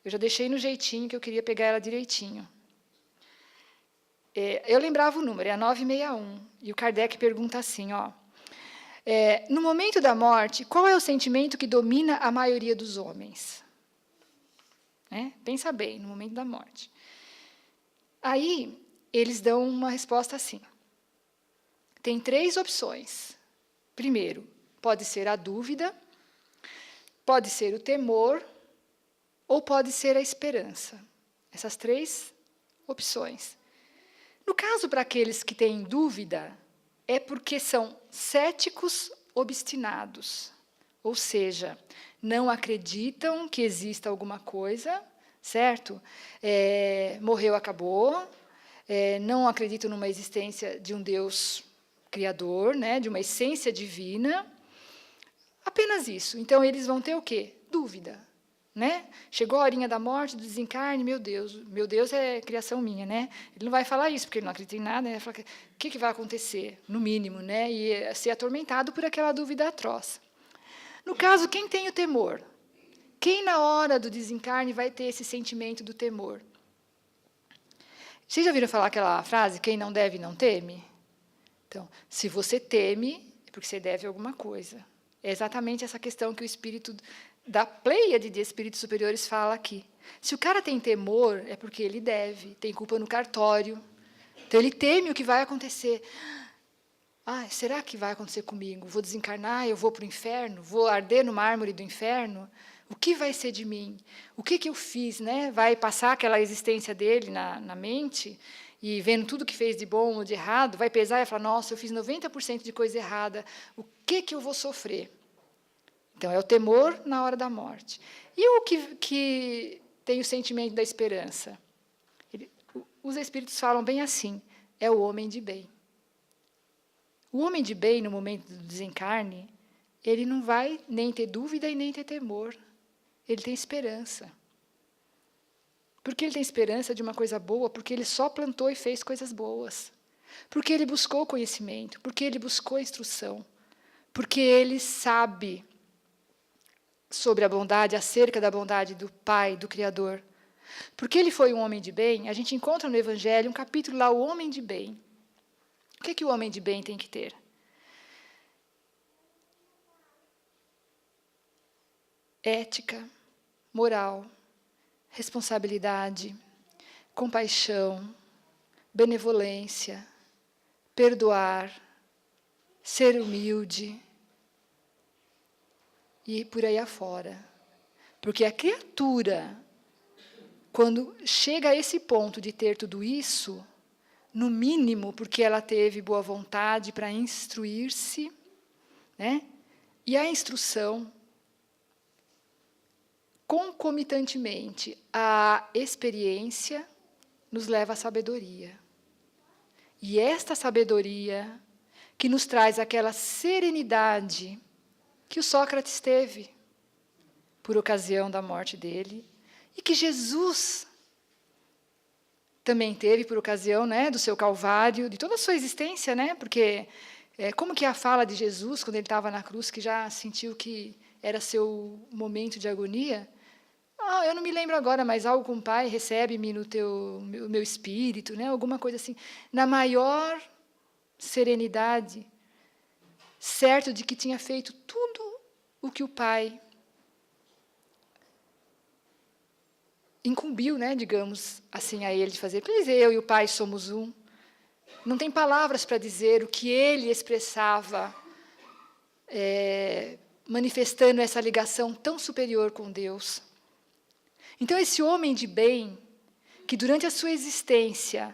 Eu já deixei no jeitinho que eu queria pegar ela direitinho. Eu lembrava o número, é a 961. E o Kardec pergunta assim, no momento da morte, qual é o sentimento que domina a maioria dos homens? Pensa bem, no momento da morte. Aí, eles dão uma resposta assim. Tem 3 opções. Primeiro, pode ser a dúvida, pode ser o temor, ou pode ser a esperança. Essas 3 opções. No caso, para aqueles que têm dúvida, é porque são céticos obstinados. Ou seja, não acreditam que exista alguma coisa, certo? Morreu, acabou. Não acreditam numa existência de um Deus criador, né? De uma essência divina. Apenas isso. Então, eles vão ter o quê? Dúvida. Né? Chegou a horinha da morte, do desencarne, meu Deus é criação minha, né? Ele não vai falar isso, porque ele não acredita em nada, né? Ele vai falar, o que vai acontecer, no mínimo, né? E ser atormentado por aquela dúvida atroz. No caso, quem tem o temor? Quem, na hora do desencarne, vai ter esse sentimento do temor? Vocês já viram falar aquela frase, quem não deve, não teme? Então, se você teme, é porque você deve alguma coisa. É exatamente essa questão que o espírito da pleiade de espíritos superiores fala aqui. Se o cara tem temor, é porque ele deve, tem culpa no cartório. Então, ele teme o que vai acontecer. Será que vai acontecer comigo? Vou desencarnar, eu vou para o inferno? Vou arder no mármore do inferno? O que vai ser de mim? O que eu fiz? Né? Vai passar aquela existência dele na mente, e vendo tudo que fez de bom ou de errado, vai pesar e falar, nossa, eu fiz 90% de coisa errada, o que eu vou sofrer? Então, é o temor na hora da morte. E o que tem o sentimento da esperança? Os espíritos falam bem assim, é o homem de bem. O homem de bem, no momento do desencarne, ele não vai nem ter dúvida e nem ter temor. Ele tem esperança. Por que ele tem esperança de uma coisa boa? Porque ele só plantou e fez coisas boas. Porque ele buscou conhecimento, porque ele buscou instrução, porque ele sabe sobre a bondade, acerca da bondade do Pai, do Criador. Porque ele foi um homem de bem, a gente encontra no Evangelho um capítulo lá, o homem de bem. O que o homem de bem tem que ter? Ética, moral, responsabilidade, compaixão, benevolência, perdoar, ser humilde e por aí afora. Porque a criatura, quando chega a esse ponto de ter tudo isso, no mínimo porque ela teve boa vontade para instruir-se, né? E a instrução, concomitantemente, a experiência nos leva à sabedoria. E esta sabedoria que nos traz aquela serenidade que o Sócrates teve por ocasião da morte dele e que Jesus também teve por ocasião, né, do seu Calvário, de toda a sua existência, né, porque Como que é a fala de Jesus, quando ele estava na cruz, que já sentiu que era seu momento de agonia? Eu não me lembro agora, mas algo com o Pai, recebe-me no meu espírito, né? Alguma coisa assim. Na maior serenidade, certo de que tinha feito tudo o que o Pai incumbiu, né, digamos assim, a ele de fazer. Pois eu e o Pai somos um. Não tem palavras para dizer o que ele expressava, manifestando essa ligação tão superior com Deus. Então, esse homem de bem, que durante a sua existência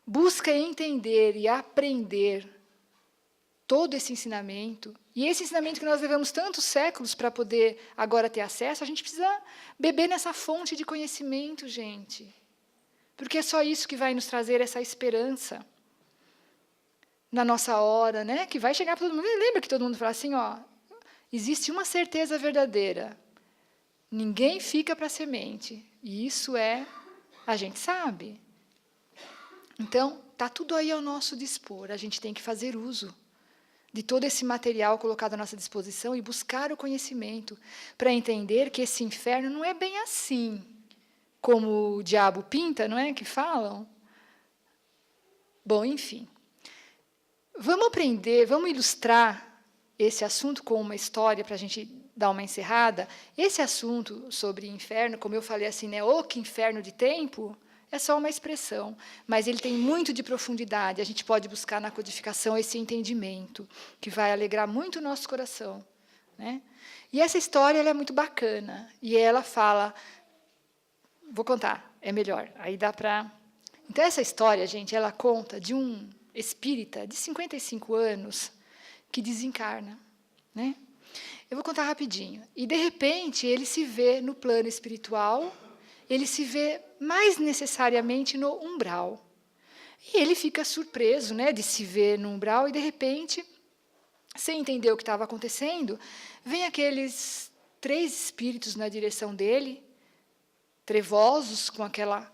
busca entender e aprender todo esse ensinamento, e esse ensinamento que nós levamos tantos séculos para poder agora ter acesso, a gente precisa beber nessa fonte de conhecimento, gente. Porque é só isso que vai nos trazer essa esperança na nossa hora, né? Que vai chegar para todo mundo. Lembra que todo mundo fala assim, existe uma certeza verdadeira. Ninguém fica para a semente. E isso a gente sabe. Então, está tudo aí ao nosso dispor. A gente tem que fazer uso de todo esse material colocado à nossa disposição e buscar o conhecimento para entender que esse inferno não é bem assim, como o diabo pinta, não é? Que falam. Bom, enfim. Vamos aprender, vamos ilustrar esse assunto com uma história para a gente dar uma encerrada. Esse assunto sobre inferno, como eu falei assim, né? Que inferno de tempo, é só uma expressão, mas ele tem muito de profundidade. A gente pode buscar na codificação esse entendimento, que vai alegrar muito o nosso coração, né? E essa história ela é muito bacana. E ela fala... Vou contar, é melhor. Aí dá para... Então, essa história, gente, ela conta de um espírita de 55 anos que desencarna, né? Eu vou contar rapidinho. E, de repente, ele se vê no plano espiritual, ele se vê mais necessariamente no umbral. E ele fica surpreso, né, de se ver no umbral e, de repente, sem entender o que estava acontecendo, vem aqueles 3 espíritos na direção dele, trevosos, com aquela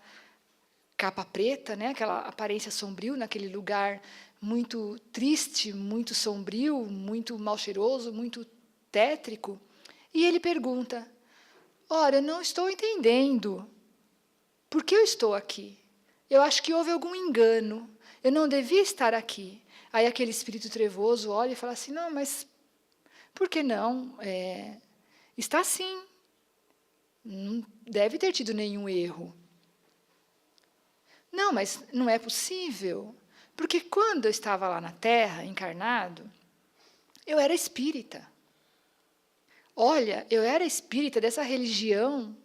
capa preta, né, aquela aparência sombrio, naquele lugar muito triste, muito sombrio, muito mal cheiroso, muito tétrico. E ele pergunta, ora, eu não estou entendendo. Por que eu estou aqui? Eu acho que houve algum engano. Eu não devia estar aqui. Aí aquele espírito trevoso olha e fala assim, não, mas por que não? Está sim. Não deve ter tido nenhum erro. Não, mas não é possível. Porque quando eu estava lá na Terra, encarnado, eu era espírita. Olha, eu era espírita dessa religião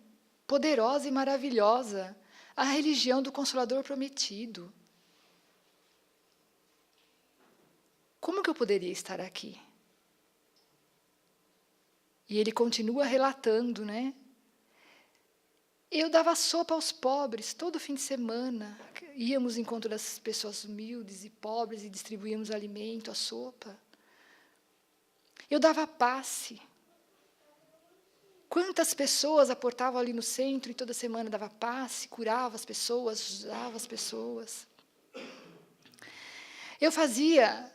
poderosa e maravilhosa, a religião do Consolador Prometido. Como que eu poderia estar aqui? E ele continua relatando, né? Eu dava sopa aos pobres todo fim de semana. Íamos em encontro das pessoas humildes e pobres e distribuíamos alimento, a sopa. Eu dava passe. Quantas pessoas aportavam ali no centro e toda semana dava passe, curava as pessoas, ajudava as pessoas. Eu fazia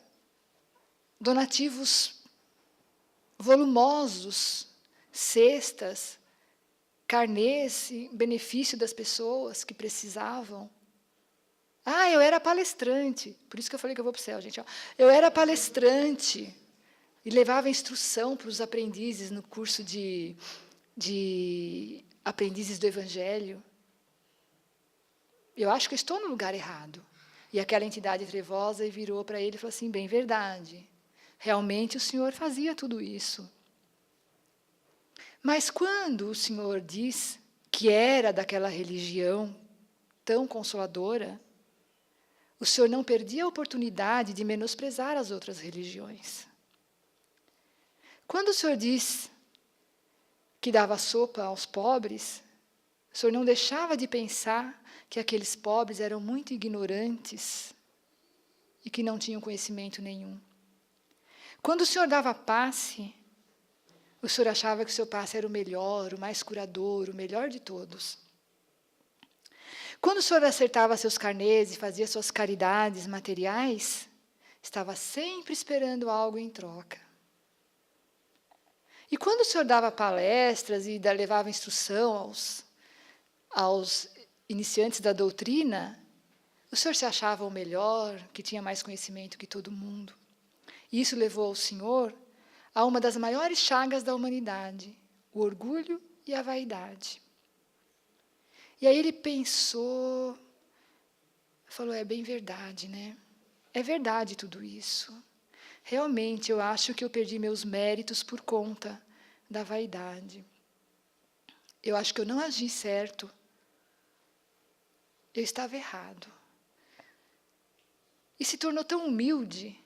donativos volumosos, cestas, carnês em benefício das pessoas que precisavam. Eu era palestrante, por isso que eu falei que eu vou para o céu, gente. Eu era palestrante e levava instrução para os aprendizes no curso de aprendizes do Evangelho. Eu acho que eu estou no lugar errado. E aquela entidade trevosa virou para ele e falou assim, bem, verdade. Realmente o senhor fazia tudo isso. Mas quando o senhor diz que era daquela religião tão consoladora, o senhor não perdia a oportunidade de menosprezar as outras religiões. Quando o senhor diz que dava sopa aos pobres, o senhor não deixava de pensar que aqueles pobres eram muito ignorantes e que não tinham conhecimento nenhum. Quando o senhor dava passe, o senhor achava que o seu passe era o melhor, o mais curador, o melhor de todos. Quando o senhor acertava seus carnês e fazia suas caridades materiais, Estava sempre esperando algo em troca. E quando o senhor dava palestras e levava instrução aos iniciantes da doutrina, o senhor se achava o melhor, que tinha mais conhecimento que todo mundo. E isso levou o senhor a uma das maiores chagas da humanidade, o orgulho e a vaidade. E aí ele pensou, falou, é bem verdade, né? É verdade tudo isso. Realmente, eu acho que eu perdi meus méritos por conta da vaidade. Eu acho que eu não agi certo. Eu estava errado. E se tornou tão humilde.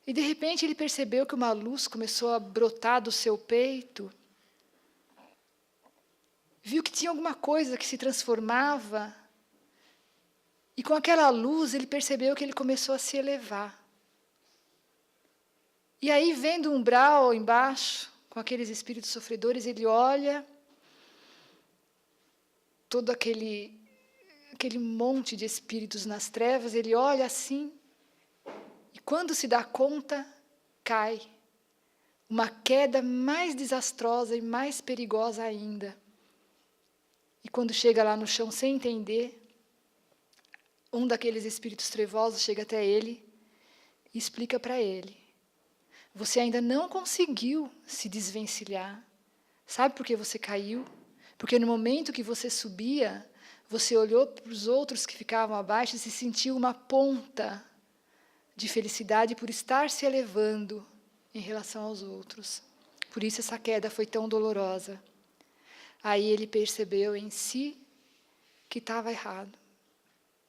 E, de repente, ele percebeu que uma luz começou a brotar do seu peito. Viu que tinha alguma coisa que se transformava. E, com aquela luz, ele percebeu que ele começou a se elevar. E aí, vendo o umbral embaixo, com aqueles espíritos sofredores, ele olha todo aquele monte de espíritos nas trevas, ele olha assim, e quando se dá conta, cai. Uma queda mais desastrosa e mais perigosa ainda. E quando chega lá no chão sem entender, um daqueles espíritos trevosos chega até ele e explica para ele: você ainda não conseguiu se desvencilhar. Sabe por que você caiu? Porque no momento que você subia, você olhou para os outros que ficavam abaixo e se sentiu uma ponta de felicidade por estar se elevando em relação aos outros. Por isso essa queda foi tão dolorosa. Aí ele percebeu em si que estava errado.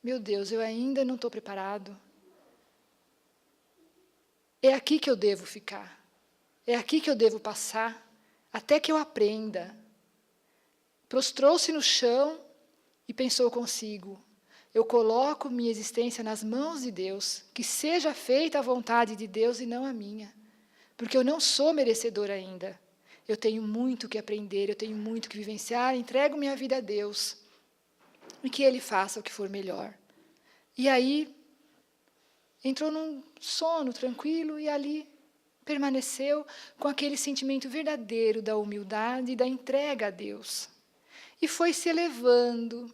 Meu Deus, eu ainda não estou preparado. É aqui que eu devo ficar. É aqui que eu devo passar, até que eu aprenda. Prostrou-se no chão e pensou consigo: eu coloco minha existência nas mãos de Deus, que seja feita a vontade de Deus e não a minha, porque eu não sou merecedor ainda. Eu tenho muito que aprender, eu tenho muito que vivenciar, entrego minha vida a Deus, e que Ele faça o que for melhor. E aí, entrou num sono tranquilo e ali permaneceu com aquele sentimento verdadeiro da humildade e da entrega a Deus. E foi se elevando,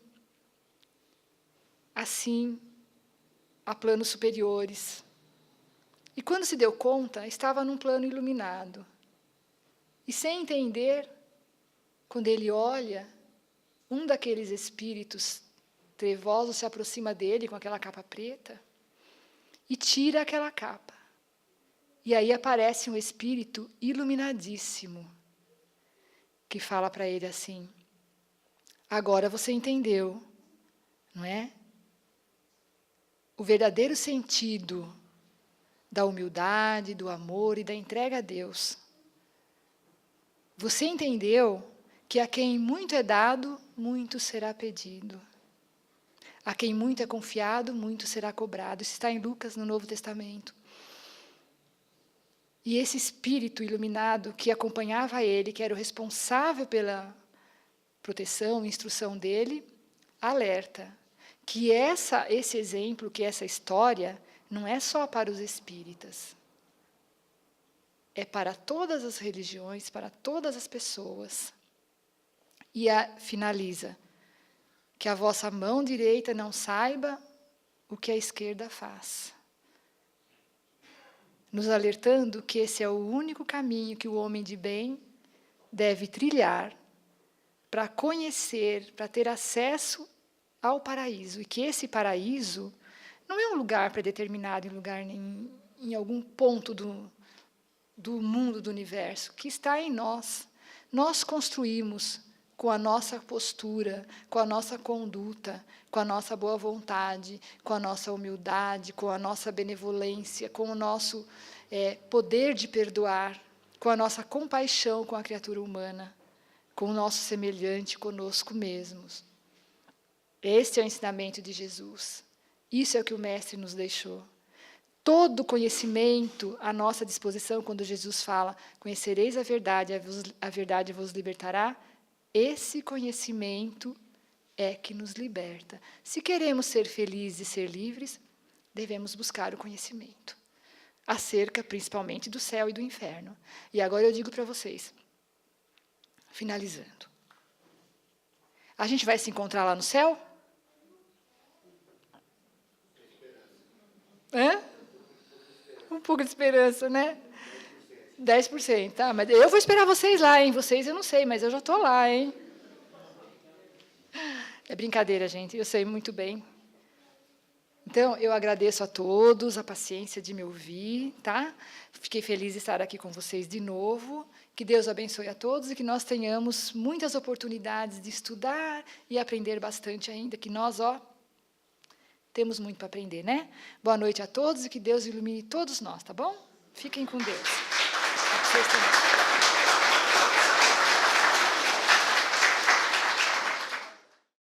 assim, a planos superiores. E quando se deu conta, estava num plano iluminado. E sem entender, quando ele olha, um daqueles espíritos trevosos se aproxima dele com aquela capa preta e tira aquela capa. E aí aparece um espírito iluminadíssimo que fala para ele assim: agora você entendeu, não é? O verdadeiro sentido da humildade, do amor e da entrega a Deus. Você entendeu que a quem muito é dado, muito será pedido. A quem muito é confiado, muito será cobrado. Isso está em Lucas, no Novo Testamento. E esse espírito iluminado que acompanhava ele, que era o responsável pela proteção e instrução dele, alerta que esse exemplo, que essa história, não é só para os espíritas. É para todas as religiões, para todas as pessoas. E finaliza: que a vossa mão direita não saiba o que a esquerda faz. Nos alertando que esse é o único caminho que o homem de bem deve trilhar para conhecer, para ter acesso ao paraíso. E que esse paraíso não é um lugar predeterminado em algum ponto do mundo, do universo, que está em nós. Nós construímos com a nossa postura, com a nossa conduta, com a nossa boa vontade, com a nossa humildade, com a nossa benevolência, com o nosso poder de perdoar, com a nossa compaixão com a criatura humana, com o nosso semelhante conosco mesmos. Este é o ensinamento de Jesus. Isso é o que o Mestre nos deixou. Todo conhecimento à nossa disposição, quando Jesus fala: conhecereis a verdade vos libertará, esse conhecimento é que nos liberta. Se queremos ser felizes e ser livres, devemos buscar o conhecimento, acerca principalmente do céu e do inferno. E agora eu digo para vocês, finalizando, a gente vai se encontrar lá no céu? Hã? Um pouco de esperança, né? 10%, tá? Mas eu vou esperar vocês lá, hein? Vocês eu não sei, mas eu já estou lá, hein? É brincadeira, gente, eu sei muito bem. Então, eu agradeço a todos a paciência de me ouvir, tá? Fiquei feliz de estar aqui com vocês de novo. Que Deus abençoe a todos e que nós tenhamos muitas oportunidades de estudar e aprender bastante ainda, que nós, temos muito para aprender, né? Boa noite a todos e que Deus ilumine todos nós, tá bom? Fiquem com Deus. A vocês também.